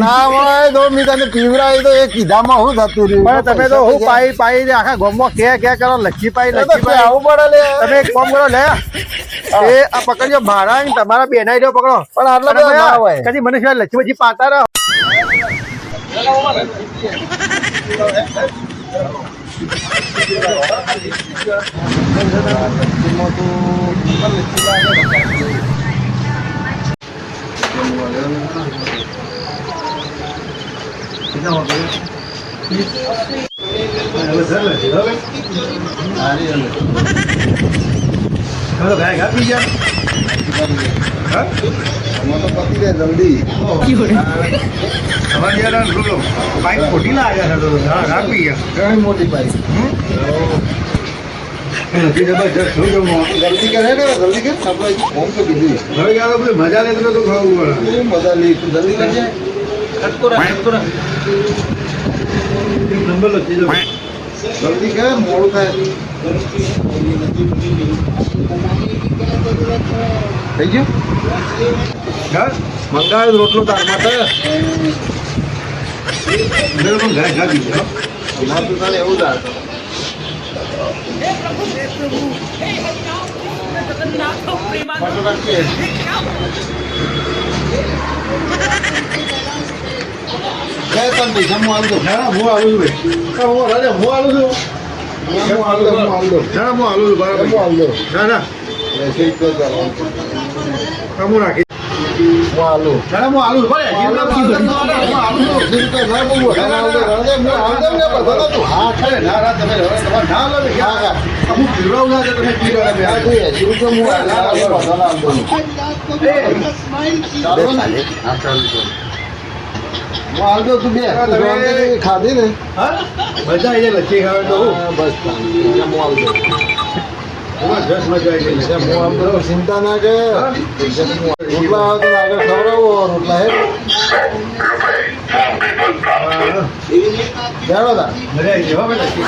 ના હોય તો મી તને પીવરાય તો એ કીધામાં હું થતું રહ્યું તમે તો હું પાઈ ને આખા ગામમાં કે કરો લચ્છી પાઈ આવું પડે લે તમે એક કામ કરો લે એ આ પકડજો મારા ને તમારા બેનાઈ રહ્યો પકડો પણ આટલા બધા ના હોય કદી મને સિવાય લચ્છી બચ્છી પાતા રહો મોટી બાઈક જલ્દી કરે ને જલ્દી કર આપણે ફોન તો કીધું હવે યાર બધું મજા લે તો ખાવું પડે મજા લે તું જલ્દી કરજે નંબર લખી દો જલ્દી કર મોડું થાય થઈ ગયું મંગાવેલ રોટલો તાર માટે અમાર તો તારે એવું દાર ખાધી ને મજા આવી જાય લચ્છી ખાવે તો બસ ચિંતા ના કે રોટલા આવે તો આગળ ખવડાવો રોટલા હે જાણો તા મજા આવી જાય લચ્છી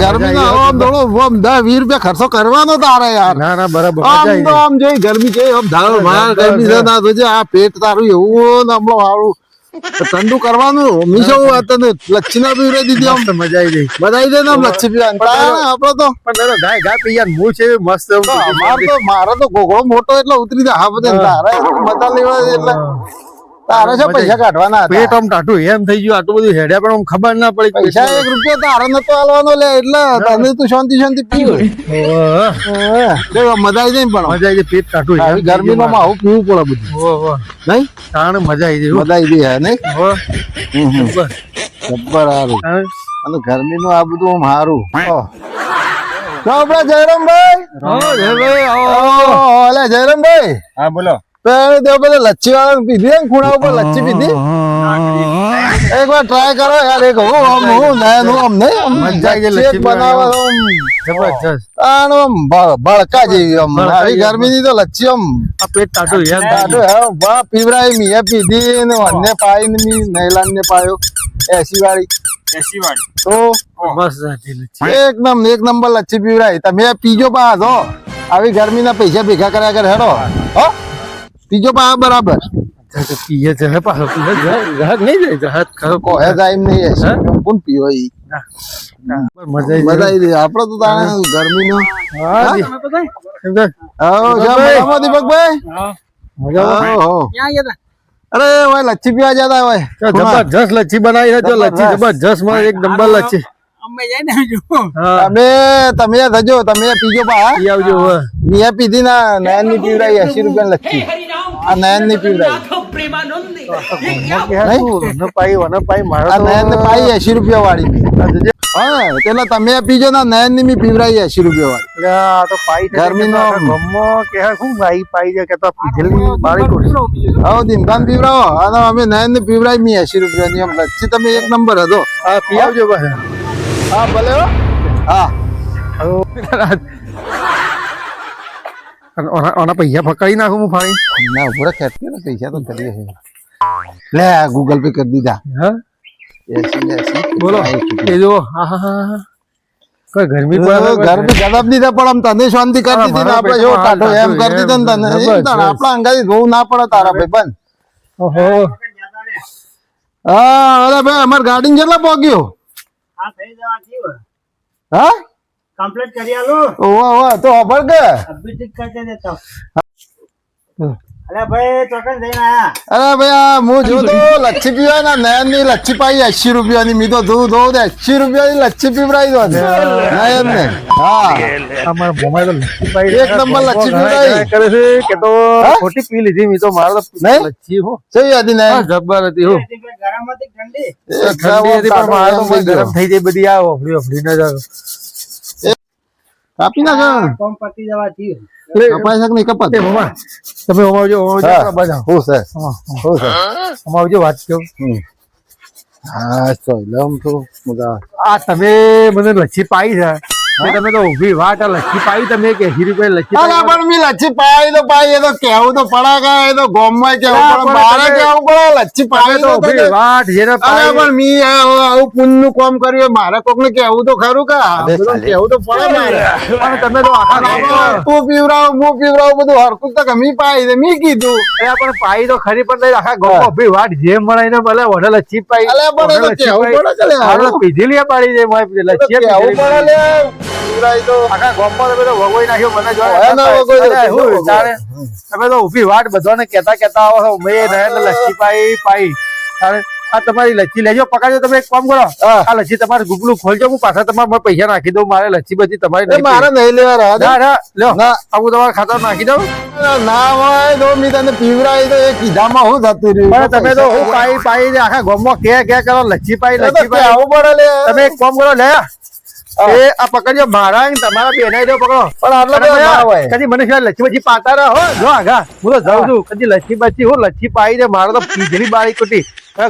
ગરમી ના આમ થોડો 10-20 રૂપિયા ખર્ચો કરવાનો તારે યાર ના ના બરાબર આમ તો આમ જોઈ ગરમી છે આમ ધારો ભાર ગરમી છે ના જોજે આ પેટ તારું એવું ને હમણાં સારું ઠંડુ કરવાનું મીશો તને લચ્છી ના પીવડે દીધી આમ મજા આવી ગઈ બધાઈ દે ને આમ લચ્છી પીવાની આપડે તો પણ ગાય ગાય પી યાર મૂળ છે મસ્ત મારો તો ઘોઘળો મોટો એટલે ઉતરી જાય હા બધે તારે મજા લેવા એટલે તારે છે પૈસા કાઢવાના પેટ આમ ટાટું એમ થઈ ગયું આટલું બધું હેડ્યા પણ આમ ખબર ના પડી પૈસા 1 રૂપિયો તારે નતો આલવાનો લે એટલે તને તું શાંતિ પીવું મજા આવી જાય પણ મજા આવી જાય પેટ ટાટું ગરમીમાં આવું પીવું પડે બધું નહીં તાણ મજા આવી જાય મજા આવી જાય નહીં જબ્બર સારું અને ગરમીનું આ બધું આમ સારું આપડા જયરામભાઈ હા બોલો લચ્છી વાળા પીધી ને ખૂણા ઉપર લચ્છી પીધી એક વાર ટ્રાય કરો યાર એક ભડકા જેવી આવી ગરમી ની તો લચ્છી આમ પેટ ટાટું પીવરાય મીએ પીધી ને અન્ય પાઈ ને નૈલાન ને પાયો એસી વાળી તો એકદમ એક નંબર લચ્છી પીવરાય તમે પીજો પાછો આવી ગરમી ના પૈસા ભેગા કર્યા કરે હેડો હો પીજો પા બરાબર પીએ છે પાછો જહાજ નહીં જાય જહાજ કોહે જાય નહીં કોણ પીવો ઈ મજા આવી આપડે તો તાણે ગરમી નો દીપકભાઈ અરે ભાઈ લચ્છી પીવા જતા હોય જબરજસ્ત લચ્છી બનાવી છે લચ્છી જબરજસ્ત માં એક નંબર લચ્છી તમે થજો તમે પીજો પા મેં પીધી ના નયન ની પીવડાઈ 80 રૂપિયા લચ્છી આ નયન ની પીવડાઈ નયન ને પાઈ 80 રૂપિયા વાળી હા એટલે તમે પીજો ના નયન ની મી પીવડાઈ 80 રૂપિયા વાળી ગરમી નો દિનભાન પીવડાવો અને અમે નયન ને પીવડાઈ મી 80 રૂપિયા ની એમ લચ્છી તમે એક નંબર હતો પી આવજો હા ભલે હા આના પૈસા ફકાઈ નાખું હું ફાડી. ના ઉભો ખેતી ને પૈસા તો કરીએ છે. લે ગૂગલ પે કરી દીધા. હા 80 બોલો એ જો હા હા હા કોઈ ગરમી પડે ગરમી ગરમ દીધા પણ આમ તને શાંતિ કરી દીધી ને આપણે જો ટાટો એમ કરી દીધા ને તને આપણા અંગાથી જોવું ના પડે તારા ભાઈ બંધ. ઓહો હા અરે ભાઈ અમાર ગાડી કેટલા પહોંચ્યો? હા થઈ જવા થયું હા કમ્પ્લીટ કરી આલો ઓવા ઓવા તો ખબર કે અભી ઠીક કરી દેતો અરે ભાઈ ચોકન જઈને આયા અરે ભાઈ આ હું જો તો લચ્છી પીવાય ને નયન ની લચ્છી પાઈ 80 રૂપિયાની મી તો દૂધ દો 80 રૂપિયાની લચ્છી પીવડાવી દો નયન ને હા અમાર મોમાઈ તો લચ્છી પાઈ એક નંબર લચ્છી પીવડાવી કરે છે કે તો ખોટી પી લીધી મી તો મારો તો નહીં? લચ્છી હો સહી હતી ને જબર હતી હો ગરમ હતી ઠંડી ઠંડી હતી પણ મારે તો ગરમ થઈ જાય બધી આ ઓફળી ઓફળી ના જાવ કાપી નાખો કોમ પતી જવા થયું કપાઈ શક નહીં કપાત એ મોમા તમે ઓમાવજો બાજા હું છે હું છે ઓમાવજો વાત કહો હા તો લમ તો મજા આ તમે મને લચ્છી પાઈ છે તે તમે તો ઊભી વાટ આ લચ્છી પાઈ તમે કે 80 રૂપિયા લચ્છી અરે પણ મી લચ્છી પાઈ એ તો કેવું તો પડાકા એ તો ગોમમાં કેવું પડે મારે કેવું પડે લચ્છી પાઈ તો તો ઊભી વાટ જેને અરે પાઈ પણ મી આવું પુણ્યનું કામ કર્યું મારે કોક ને કેવું તો ખરું કા બધું કેવું તો પડે મારે પણ તમે તો આખા ગામમાં તું પીવરાવ હું પીવરાવ બધું હરકું તો મી પાઈ દે મી કીધું અરે પણ પાઈ તો ખરી પણ નહીં આખા ગામમાં ઊભી વાટ જેમ મળાઈને ભલે વડે લચ્છી પાઈ અલે પણ એ તો કેવું પડે કે લે હારો પીધેલી પાડી દે મોય લચ્છી કેવું પડે લે પીવરાય તો આખા ગામમાં તમે તો વગોઈ નાખ્યો મને જો હે ના વગોઈ નાખ્યો. હું જાણે તમે તો ઊભી વાટ બધાને કહેતા આવો છો મેં નયન લચ્છી પાઈ તારે આ તમારી લચ્છી લેજો પકડજો તમે એક કામ કરો આ લચ્છી તમારે ગુગલું ખોલજો હું પાછા તમારા પૈસા નાખી દઉં મારે લચ્છી બધી તમારી એ નહીં મારે નહીં લેવા રહા દે. ના ના લ્યો ના. આ હું તમારા ખાતા નાખી દઉં ના હોય તો મી તને પીવરાય તો એ કીધામાં હું થતું રહ્યું પણ તમે તો હું પાઈ ને આખા ગામમાં કે કરો લચ્છી પાઈ એ તો લચ્છી પાઈ કેવું પડે લે તમે એક કામ કરો લે એ આ પકડજો મારા અને તમારા બેનાઈ દો પકડો પણ આટલા બધા ના હોય કદી મને સિવાય લચ્છી બચ્છી પાતા રહો જો આગા હું તો જાઉં છું કદી લચ્છી બચ્છી હું લચ્છી પાઈ દે મારો તો પીધેલી બાળી કુટી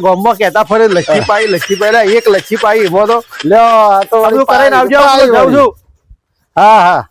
ગામમાં કહેતા ફરે લચ્છી પાઈ એક લચ્છી પાઈ એવો તો લ્યો આ તો બધું કરાઈને આવજો હું તો જાઉં છું હા હા